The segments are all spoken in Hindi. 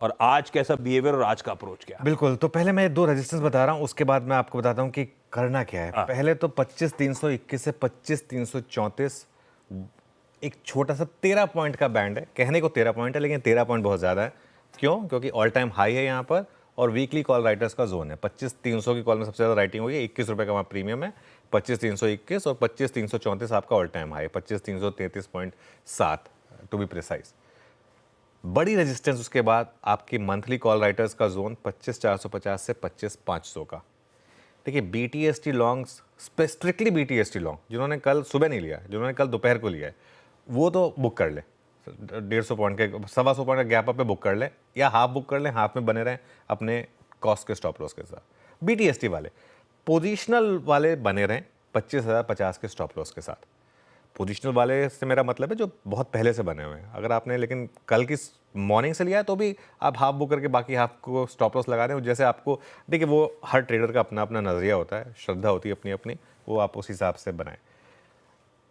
और आज कैसा बिहेवियर और आज का अप्रोच क्या है? बिल्कुल, तो पहले मैं 2 रेजिस्टेंस बता रहा हूँ, उसके बाद मैं आपको बताता हूँ कि करना क्या है। हाँ। पहले तो 25,321 से 25,334 एक छोटा-सा 13 पॉइंट का बैंड है। कहने को 13 पॉइंट है, लेकिन 13 पॉइंट बहुत ज़्यादा है। क्यों? क्योंकि ऑल टाइम हाई है यहाँ पर और वीकली कॉल राइटर्स का ज़ोन है। 25,300 की कॉल में सबसे ज़्यादा राइटिंग हुई है, ₹21 का वहाँ प्रीमियम है। 25,321 और 25,334 आपका ऑल टाइम हाई है, 25,333.7 टू बी प्रिसाइज़। बड़ी रेजिस्टेंस उसके बाद आपकी मंथली कॉल राइटर्स का जोन 25,450 से 25,500 का। देखिए BTST longs, strictly BTST long, जिन्होंने कल सुबह नहीं लिया, जिन्होंने कल दोपहर को लिया है, वो तो बुक कर ले 150 पॉइंट के 125 पॉइंट का गैप अप पे बुक कर ले, या हाफ बुक कर ले, हाफ में बने रहें अपने कॉस्ट के स्टॉप लॉस के साथ। बीटीएसटी वाले पोजिशनल वाले बने रहें 25,050 के स्टॉप लॉस के साथ। पोजिशनल वाले से मेरा मतलब है जो बहुत पहले से बने हुए हैं। अगर आपने लेकिन कल की मॉर्निंग से लिया है तो भी आप हाफ बुक करके बाकी हाफ को स्टॉप लॉस लगा दें। जैसे आपको देखिए, वो हर ट्रेडर का अपना अपना नज़रिया होता है, श्रद्धा होती है अपनी अपनी, वो आप उस हिसाब से बनाएं।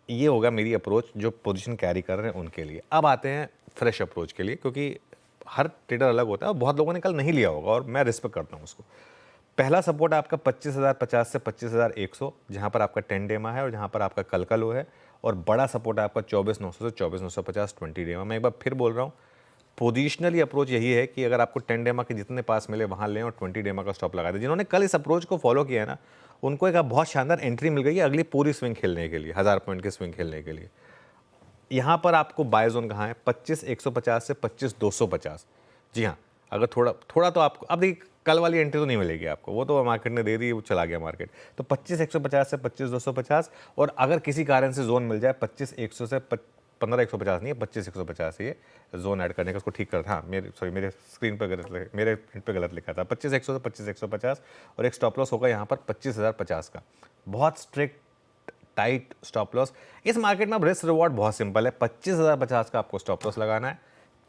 ये होगा मेरी अप्रोच जो पोजीशन कैरी कर रहे हैं उनके लिए। अब आते हैं फ्रेश अप्रोच के लिए, क्योंकि हर ट्रेडर अलग होता है और बहुत लोगों ने कल नहीं लिया होगा और मैं रिस्पेक्ट करता हूँ उसको। पहला सपोर्ट आपका 25,050 से 25,100, जहाँ पर आपका 10 डेमा है और जहाँ पर आपका कल का लो है। और बड़ा सपोर्ट आपका 24,900 से 24,950 20 डेमा। मैं एक बार फिर बोल रहा हूँ, पोजिशनली अप्रोच यही है कि अगर आपको 10 डेमा के जितने पास मिले वहाँ लें और 20 डेमा का स्टॉप लगा दें। जिन्होंने कल इस अप्रोच को फॉलो किया है ना, उनको एक बहुत शानदार एंट्री मिल गई है अगली पूरी स्विंग खेलने के लिए, 1000 पॉइंट की स्विंग खेलने के लिए। यहाँ पर आपको बाय जोन कहाँ है? 25,150 से 25,250। जी हाँ, अगर थोड़ा थोड़ा तो आपको, अब देखिए कल वाली एंट्री तो नहीं मिलेगी आपको, वो तो मार्केट ने दे दी, वो चला गया मार्केट। तो 25,150 से 25,250, और अगर किसी कारण से जोन मिल जाए 25,100 से 15,150 नहीं है, 25,150 ये जोन ऐड करने का, उसको ठीक कर। हाँ, मेरे स्क्रीन पर गलत, मेरे प्रिंट पर गलत लिखा था। 25,100 से 25,150 और एक स्टॉप लॉस होगा यहाँ पर 25,050 का। बहुत स्ट्रिक्ट टाइट स्टॉप लॉस। इस मार्केट में अब रिस्क रिवॉर्ड बहुत सिंपल है। 25,050 का आपको स्टॉप लॉस लगाना है,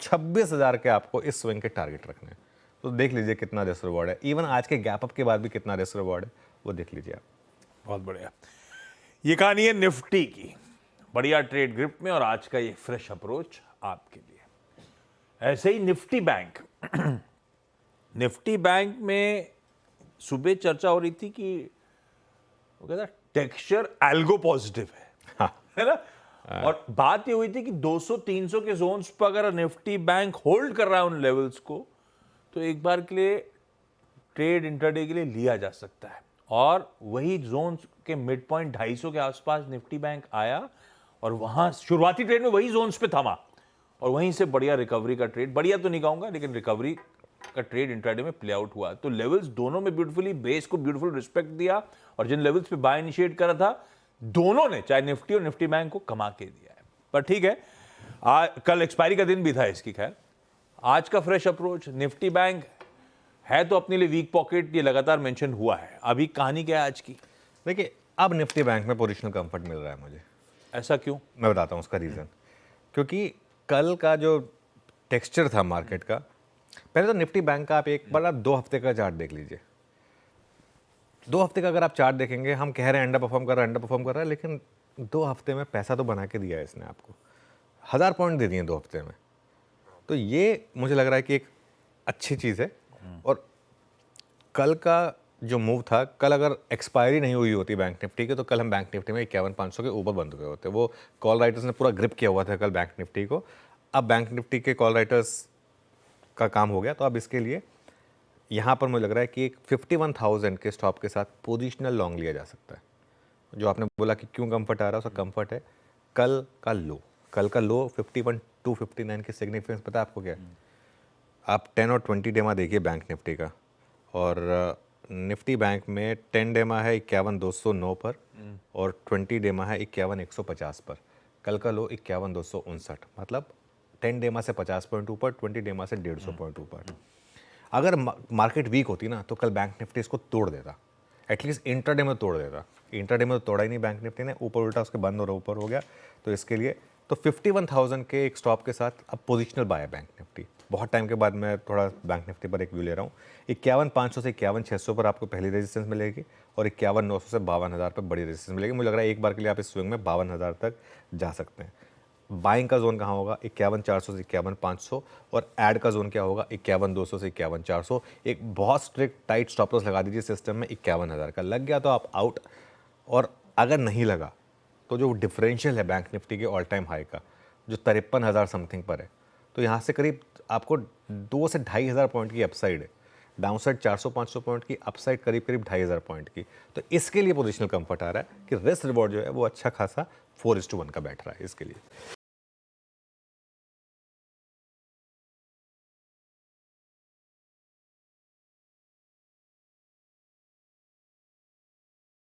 26,000 के आपको इस स्विंग के टारगेट रखने हैं। तो देख लीजिए कितना रिस्क रिवॉर्ड है। इवन आज के गैप अप के बाद भी कितना रिस्क रिवॉर्ड है, वो देख लीजिए आप। बहुत बढ़िया। ये कहानी है निफ्टी की, बढ़िया ट्रेड ग्रिप में, और आज का ये फ्रेश अप्रोच आपके लिए। ऐसे ही निफ्टी बैंक निफ्टी बैंक में सुबह चर्चा हो रही थी कि वो कहता टेक्सचर एल्गो पॉजिटिव है, है ना? और बात ये हुई थी कि 200-300 के जोन्स पर अगर निफ्टी बैंक होल्ड कर रहा है उन लेवल्स को, तो एक बार के लिए ट्रेड इंटरडे के लिए लिया जा सकता है। और वही जोन्स के मिड पॉइंट 250 के आसपास निफ्टी बैंक आया और वहां शुरुआती ट्रेड में वही जोन्स पे थमा और वहीं से बढ़िया रिकवरी का ट्रेड, बढ़िया तो नहीं कहूंगा लेकिन रिकवरी का ट्रेड इंट्राडे में प्ले आउट हुआ। तो लेवल्स दोनों में ब्यूटीफुली, बेस को ब्यूटीफुल रिस्पेक्ट दिया और जिन लेवल्स पे बाय इनिशिएट करा था, दोनों ने, चाहे निफ्टी और निफ्टी बैंक को, कमा के दिया है। पर ठीक है, कल एक्सपायरी का दिन भी था इसकी। खैर, आज का फ्रेश अप्रोच, निफ्टी बैंक है तो अपने लिए वीक पॉकेट, ये लगातार मेंशन हुआ है। अभी कहानी क्या है आज की? देखिए, अब निफ्टी बैंक में पोजिशनल कंफर्ट मिल रहा है मुझे। ऐसा क्यों? मैं बताता हूँ उसका रीज़न। क्योंकि कल का जो टेक्सचर था मार्केट का, पहले तो निफ्टी बैंक का आप एक बार 2 हफ्ते का चार्ट देख लीजिए। 2 हफ्ते का अगर आप चार्ट देखेंगे, हम कह रहे हैं अंडर परफॉर्म कर रहा है, लेकिन 2 हफ्ते में पैसा तो बना के दिया है इसने आपको। 1000 पॉइंट दे दिए 2 हफ्ते में। तो ये मुझे लग रहा है कि एक अच्छी चीज़ है। और कल का जो मूव था, कल अगर एक्सपायरी नहीं हुई होती बैंक निफ्टी की, तो कल हम बैंक निफ्टी में 51,500 के ऊपर बंद हुए होते। वो कॉल राइटर्स ने पूरा ग्रिप किया हुआ था कल बैंक निफ्टी को। अब बैंक निफ्टी के कॉल राइटर्स का काम हो गया, तो अब इसके लिए यहाँ पर मुझे लग रहा है कि एक 51,000 के स्टॉप के साथ पोजिशनल लॉन्ग लिया जा सकता है। जो आपने बोला कि क्यों कंफर्ट आ रहा है, उसका कंफर्ट है कल का लो 51,259 की सिग्निफिकेंस पता है आपको क्या है? आप 10 और 20 डेमा देखिए बैंक निफ्टी का, और निफ्टी बैंक में 10 डेमा है 51,209 पर और 20 डेमा है 51,150 पर। कल का लो 51,259, मतलब 10 डेमा से 50 पॉइंट ऊपर, 20 डेमा से 150 पॉइंट ऊपर। अगर मार्केट वीक होती ना, तो कल बैंक निफ्टी इसको तोड़ देता, एटलीस्ट इंट्राडे में तोड़ देता। इंट्राडे में तो तोड़ा ही नहीं बैंक निफ्टी ने, ऊपर उल्टा उसके बंद और ऊपर हो गया। तो इसके लिए तो 51,000 के एक स्टॉप के साथ अब पोजिशनल बाय है बैंक निफ्टी। बहुत टाइम के बाद मैं थोड़ा बैंक निफ्टी पर एक व्यू ले रहा हूँ। 51,500 से 51,600 पर आपको पहली रेजिस्टेंस मिलेगी और 51,900 से 52,000 पर बड़ी रेजिस्टेंस मिलेगी। मुझे लग रहा है एक बार के लिए आप इस स्विंग में 52,000 तक जा सकते हैं। बाइंग का जोन कहाँ होगा 51,400 से 51,500, और ऐड का जोन क्या होगा 51,200 से 51,400। एक बहुत स्ट्रिक्ट टाइट स्टॉप लॉस लगा दीजिए सिस्टम में, 51,000 का लग गया तो आप आउट, और अगर नहीं लगा तो जो डिफरेंशियल है बैंक निफ्टी के ऑल टाइम हाई का जो 53,000 समथिंग पर है, तो यहाँ से करीब आपको 2 से 2,500 पॉइंट की अपसाइड है, डाउनसाइड 400-500 पॉइंट की, अपसाइड करीब 2,500 पॉइंट की। तो इसके लिए पोजिशनल कंफर्ट आ रहा है कि रिस्क रिवॉर्ड जो है वो अच्छा खासा 4:1 का बैठ रहा है इसके लिए।